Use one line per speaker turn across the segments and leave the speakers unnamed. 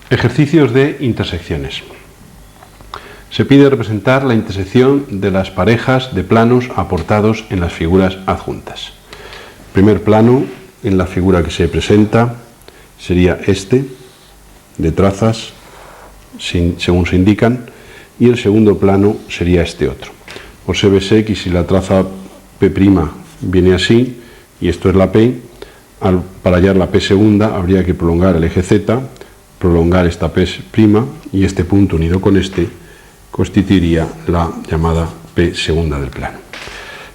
Ejercicios de intersecciones. Se pide representar la intersección de las parejas de planos aportados en las figuras adjuntas. El primer plano en la figura que se presenta sería este, de trazas, según se indican, y el segundo plano sería este otro. Obsérvese que si la traza P' viene así, y esto es la P, para hallar la P segunda habría que prolongar el eje Z, prolongar esta P' y este punto unido con este constituiría la llamada P segunda del plano.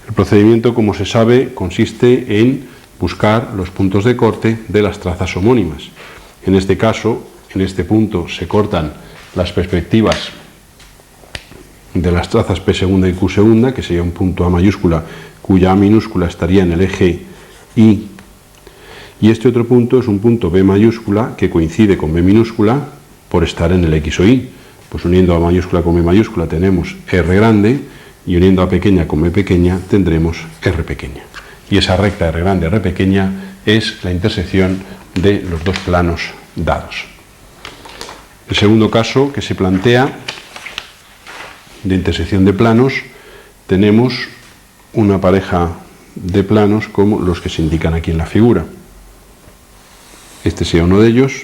El procedimiento, como se sabe, consiste en buscar los puntos de corte de las trazas homónimas. En este caso, en este punto se cortan las perspectivas de las trazas P segunda y Q segunda, que sería un punto A mayúscula cuya A minúscula estaría en el eje Y, y este otro punto es un punto B mayúscula que coincide con B minúscula por estar en el X o Y. Pues uniendo A mayúscula con B mayúscula tenemos R grande, y uniendo A pequeña con B pequeña tendremos R pequeña. Y esa recta R grande, R pequeña es la intersección de los dos planos dados. El segundo caso que se plantea de intersección de planos, tenemos una pareja de planos como los que se indican aquí en la figura. Este sería uno de ellos,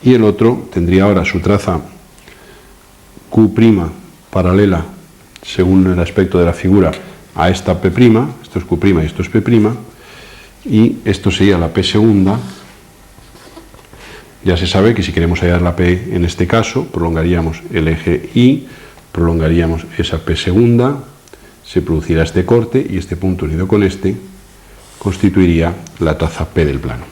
y el otro tendría ahora su traza Q' paralela, según el aspecto de la figura, a esta P', esto es Q' y esto es P', y esto sería la P segunda. Ya se sabe que si queremos hallar la P en este caso, prolongaríamos el eje Y, prolongaríamos esa P segunda, se producirá este corte y este punto unido con este constituiría la traza P del plano.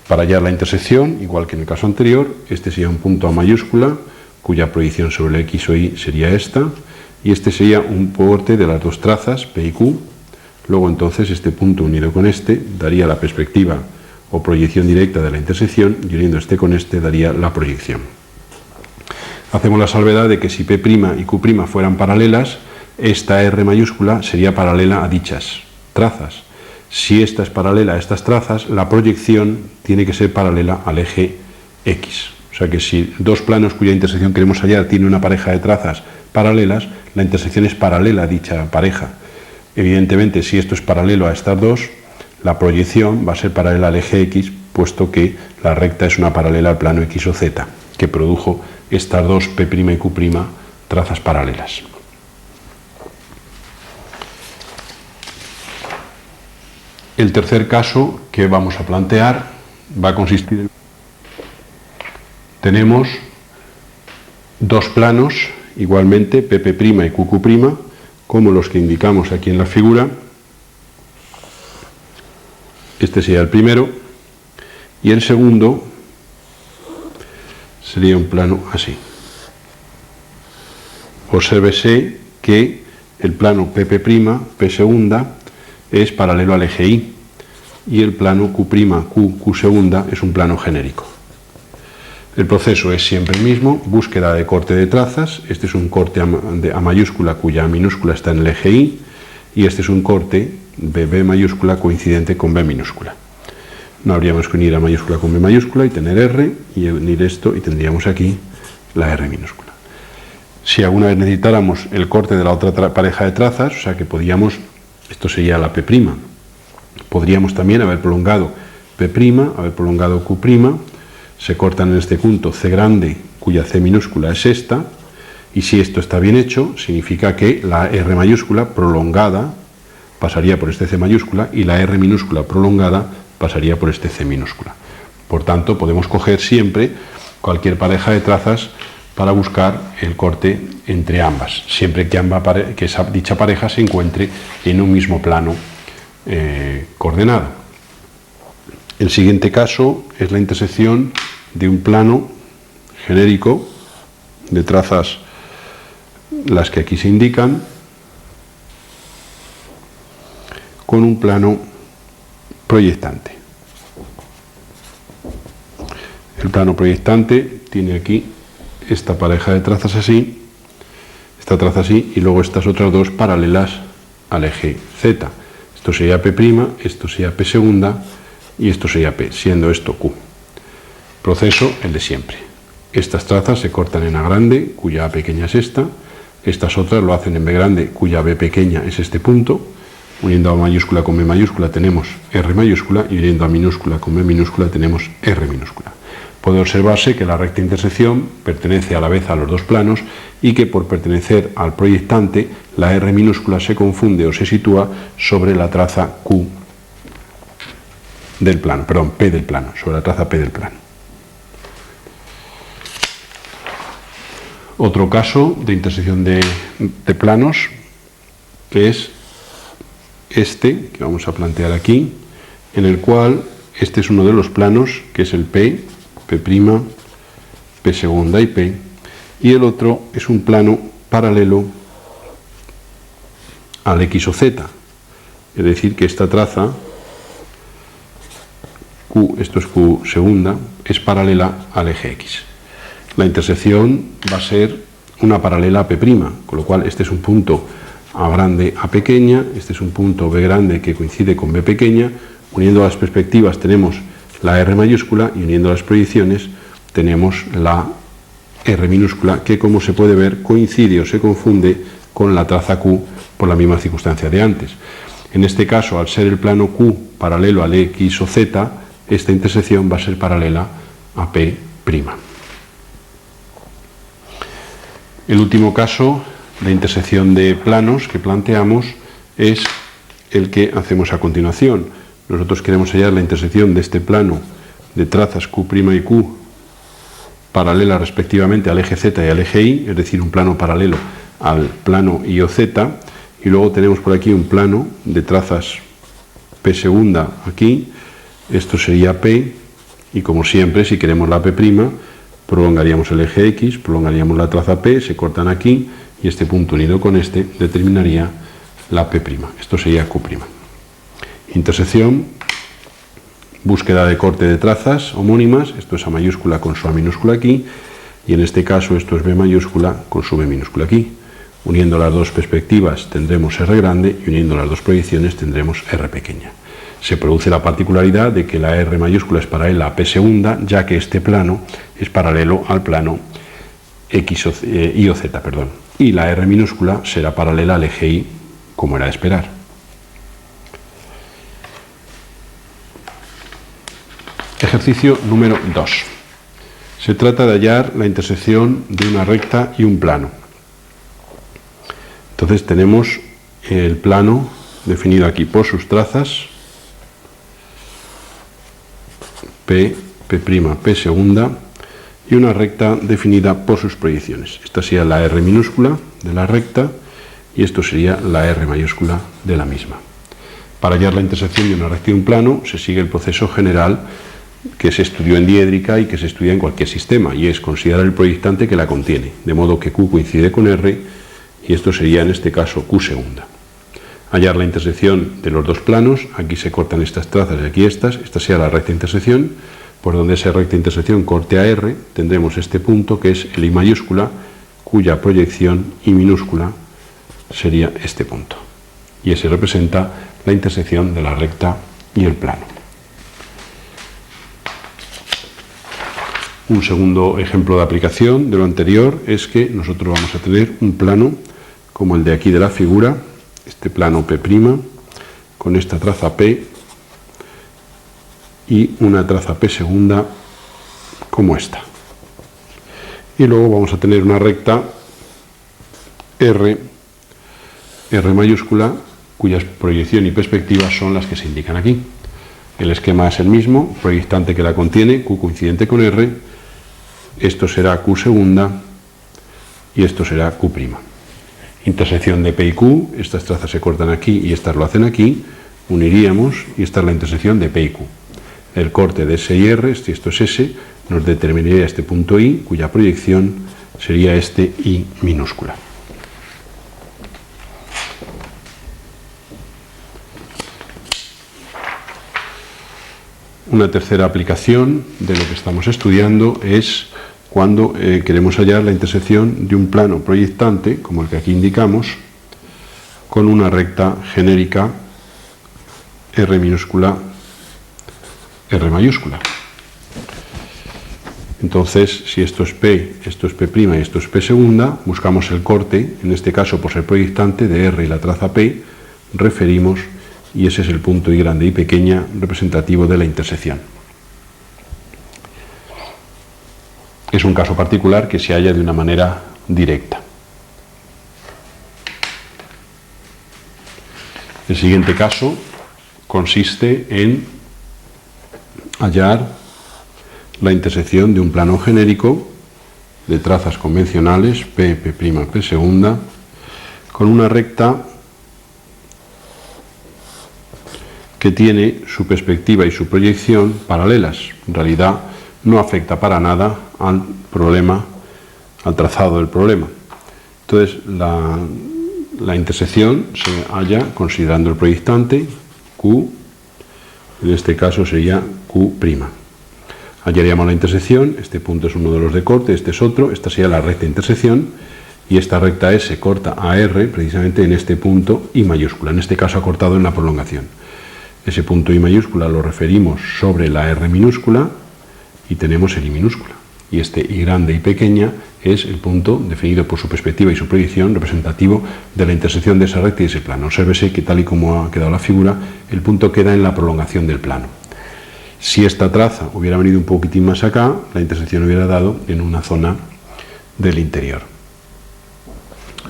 Para hallar la intersección, igual que en el caso anterior, este sería un punto A mayúscula, cuya proyección sobre el X o Y sería esta, y este sería un corte de las dos trazas, P y Q. Luego entonces este punto unido con este daría la perspectiva o proyección directa de la intersección, y uniendo este con este daría la proyección. Hacemos la salvedad de que si P' y Q' fueran paralelas, esta R mayúscula sería paralela a dichas trazas. Si esta es paralela a estas trazas, la proyección tiene que ser paralela al eje X. O sea que si dos planos cuya intersección queremos hallar tiene una pareja de trazas paralelas, la intersección es paralela a dicha pareja. Evidentemente, si esto es paralelo a estas dos, la proyección va a ser paralela al eje X, puesto que la recta es una paralela al plano X o Z, que produjo estas dos P' y Q' trazas paralelas. El tercer caso que vamos a plantear va a consistir en... Tenemos dos planos, igualmente P' y Q', como los que indicamos aquí en la figura. Este sería el primero, y el segundo sería un plano así. Obsérvese que el plano P', P segunda, es paralelo al eje Y, y el plano Q', Q segunda es un plano genérico. El proceso es siempre el mismo, búsqueda de corte de trazas. Este es un corte A mayúscula cuya A minúscula está en el eje Y, y este es un corte de B mayúscula coincidente con B minúscula. No habríamos que unir A mayúscula con B mayúscula y tener R, y unir esto y tendríamos aquí la R minúscula. Si alguna vez necesitáramos el corte de la otra pareja de trazas, o sea que podíamos, esto sería la P', podríamos también haber prolongado P', haber prolongado Q', se cortan en este punto C grande, cuya C minúscula es esta, y si esto está bien hecho, significa que la R mayúscula prolongada pasaría por este C mayúscula y la R minúscula prolongada pasaría por este C minúscula. Por tanto, podemos coger siempre cualquier pareja de trazas para buscar el corte entre ambas, siempre que dicha pareja se encuentre en un mismo plano coordenado. El siguiente caso es la intersección de un plano genérico de trazas, las que aquí se indican, con un plano proyectante. El plano proyectante tiene aquí esta pareja de trazas así, esta traza así, y luego estas otras dos paralelas al eje Z. Esto sería P', esto sería P segunda, y esto sería P, siendo esto Q. Proceso el de siempre. Estas trazas se cortan en A grande, cuya A pequeña es esta. Estas otras lo hacen en B grande, cuya B pequeña es este punto. Uniendo A mayúscula con B mayúscula tenemos R mayúscula y uniendo A minúscula con B minúscula tenemos R minúscula. Puede observarse que la recta intersección pertenece a la vez a los dos planos y que por pertenecer al proyectante la R minúscula se confunde o se sitúa sobre la traza Q del plano, perdón, P del plano, sobre la traza P del plano. Otro caso de intersección de planos es este que vamos a plantear aquí, en el cual este es uno de los planos que es el P', P segunda y P, y el otro es un plano paralelo al X o Z, es decir, que esta traza Q, esto es Q segunda, es paralela al eje X. La intersección va a ser una paralela a P', con lo cual este es un punto A grande, A pequeña, este es un punto B grande que coincide con B pequeña. Uniendo las perspectivas tenemos la R mayúscula y uniendo las proyecciones tenemos la R minúscula que, como se puede ver, coincide o se confunde con la traza Q por la misma circunstancia de antes. En este caso, al ser el plano Q paralelo al X o Z, esta intersección va a ser paralela a P'. El último caso de intersección de planos que planteamos es el que hacemos a continuación. Nosotros queremos hallar la intersección de este plano de trazas Q' y Q paralelas respectivamente al eje Z y al eje Y, es decir, un plano paralelo al plano Y o Z, y luego tenemos por aquí un plano de trazas P segunda aquí, esto sería P, y como siempre, si queremos la P', prolongaríamos el eje X, prolongaríamos la traza P, se cortan aquí, y este punto unido con este determinaría la P'. Esto sería Q'. Intersección, búsqueda de corte de trazas homónimas, esto es A mayúscula con su A minúscula aquí, y en este caso esto es B mayúscula con su B minúscula aquí. Uniendo las dos perspectivas tendremos R grande y uniendo las dos proyecciones tendremos R pequeña. Se produce la particularidad de que la R mayúscula es paralela a P segunda, ya que este plano es paralelo al plano X o Y o Z, y la R minúscula será paralela al eje Y, como era de esperar. Ejercicio número 2. Se trata de hallar la intersección de una recta y un plano. Entonces tenemos el plano definido aquí por sus trazas P, P' segunda, y una recta definida por sus proyecciones. Esta sería la R minúscula de la recta y esto sería la R mayúscula de la misma. Para hallar la intersección de una recta y un plano se sigue el proceso general que se estudió en diédrica y que se estudia en cualquier sistema, y es considerar el proyectante que la contiene, de modo que Q coincide con R, y esto sería en este caso Q segunda. Hallar la intersección de los dos planos, aquí se cortan estas trazas y aquí esta sería la recta intersección, por donde esa recta intersección corte a R, tendremos este punto que es el I mayúscula, cuya proyección I minúscula sería este punto, y ese representa la intersección de la recta y el plano. Un segundo ejemplo de aplicación de lo anterior es que nosotros vamos a tener un plano como el de aquí de la figura, este plano P' con esta traza P y una traza P segunda como esta. Y luego vamos a tener una recta R mayúscula, cuyas proyección y perspectiva son las que se indican aquí. El esquema es el mismo, proyectante que la contiene, Q coincidente con R, esto será Q segunda y esto será Q'. Intersección de P y Q, estas trazas se cortan aquí y estas lo hacen aquí, uniríamos y esta es la intersección de P y Q. El corte de S y R, si esto es S, nos determinaría este punto I, cuya proyección sería este I minúscula. Una tercera aplicación de lo que estamos estudiando es cuando queremos hallar la intersección de un plano proyectante, como el que aquí indicamos, con una recta genérica R minúscula, R mayúscula. Entonces, si esto es P, esto es P' y esto es P segunda, buscamos el corte, en este caso por ser proyectante, de R y la traza P, referimos, y ese es el punto I grande y pequeña representativo de la intersección. Es un caso particular que se halla de una manera directa. El siguiente caso consiste en hallar la intersección de un plano genérico de trazas convencionales P, P', P segunda, con una recta que tiene su perspectiva y su proyección paralelas. En realidad no afecta para nada al problema, al trazado del problema. Entonces la intersección se halla considerando el proyectante Q, en este caso sería Q'. Hallaríamos la intersección, este punto es uno de los de corte, este es otro, esta sería la recta intersección, y esta recta S corta a R precisamente en este punto I mayúscula, en este caso ha cortado en la prolongación. Ese punto I mayúscula lo referimos sobre la R minúscula y tenemos el I minúscula. Y este I grande y pequeña es el punto definido por su perspectiva y su proyección representativo de la intersección de esa recta y ese plano. Obsérvese que tal y como ha quedado la figura, el punto queda en la prolongación del plano. Si esta traza hubiera venido un poquitín más acá, la intersección hubiera dado en una zona del interior.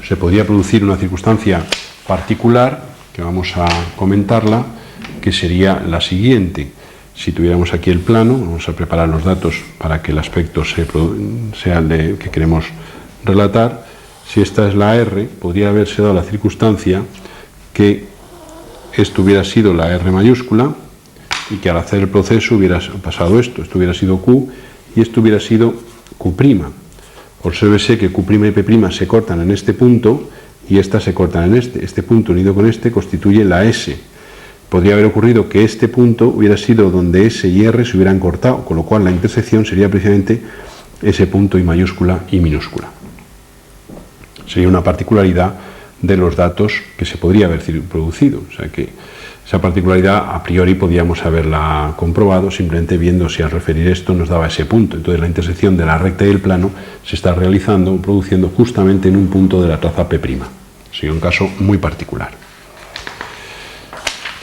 Se podría producir una circunstancia particular, que vamos a comentarla, que sería la siguiente. Si tuviéramos aquí el plano, vamos a preparar los datos para que el aspecto sea el que queremos relatar. Si esta es la R, podría haberse dado la circunstancia que esto hubiera sido la R mayúscula y que al hacer el proceso hubiera pasado esto hubiera sido Q y esto hubiera sido Q'. Obsérvese que Q' y P' se cortan en este punto y estas se cortan en este. Este punto unido con este constituye la S. Podría haber ocurrido que este punto hubiera sido donde S y R se hubieran cortado, con lo cual la intersección sería precisamente ese punto I mayúscula y minúscula. Sería una particularidad de los datos que se podría haber producido. O sea que esa particularidad a priori podíamos haberla comprobado simplemente viendo si al referir esto nos daba ese punto. Entonces la intersección de la recta y el plano se está realizando, produciendo justamente en un punto de la traza P'. Sería un caso muy particular.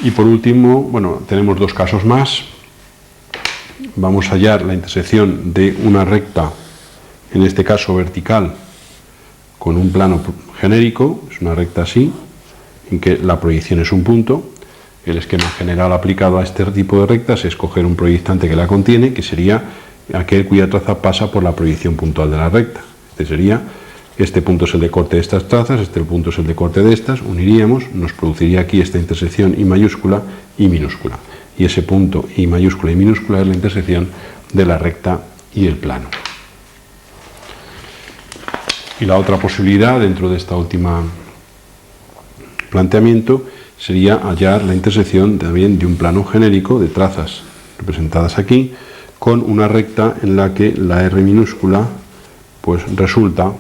Y por último, bueno, tenemos dos casos más. Vamos a hallar la intersección de una recta, en este caso vertical, con un plano genérico, es una recta así, en que la proyección es un punto. El esquema general aplicado a este tipo de rectas es coger un proyectante que la contiene, que sería aquel cuya traza pasa por la proyección puntual de la recta. Este punto es el de corte de estas trazas, este punto es el de corte de estas, uniríamos, nos produciría aquí esta intersección I mayúscula y minúscula. Y ese punto I mayúscula y minúscula es la intersección de la recta y el plano. Y la otra posibilidad dentro de esta última planteamiento sería hallar la intersección también de un plano genérico de trazas representadas aquí con una recta en la que la R minúscula pues resulta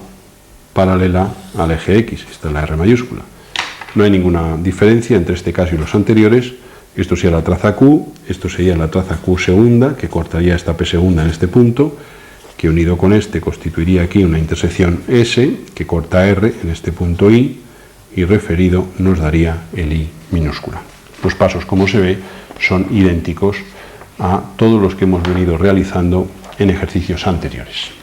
paralela al eje X, esta es la R mayúscula. No hay ninguna diferencia entre este caso y los anteriores. Esto sería la traza Q, esto sería la traza Q segunda, que cortaría esta P segunda en este punto, que unido con este constituiría aquí una intersección S, que corta R en este punto I, y referido nos daría el I minúscula. Los pasos, como se ve, son idénticos a todos los que hemos venido realizando en ejercicios anteriores.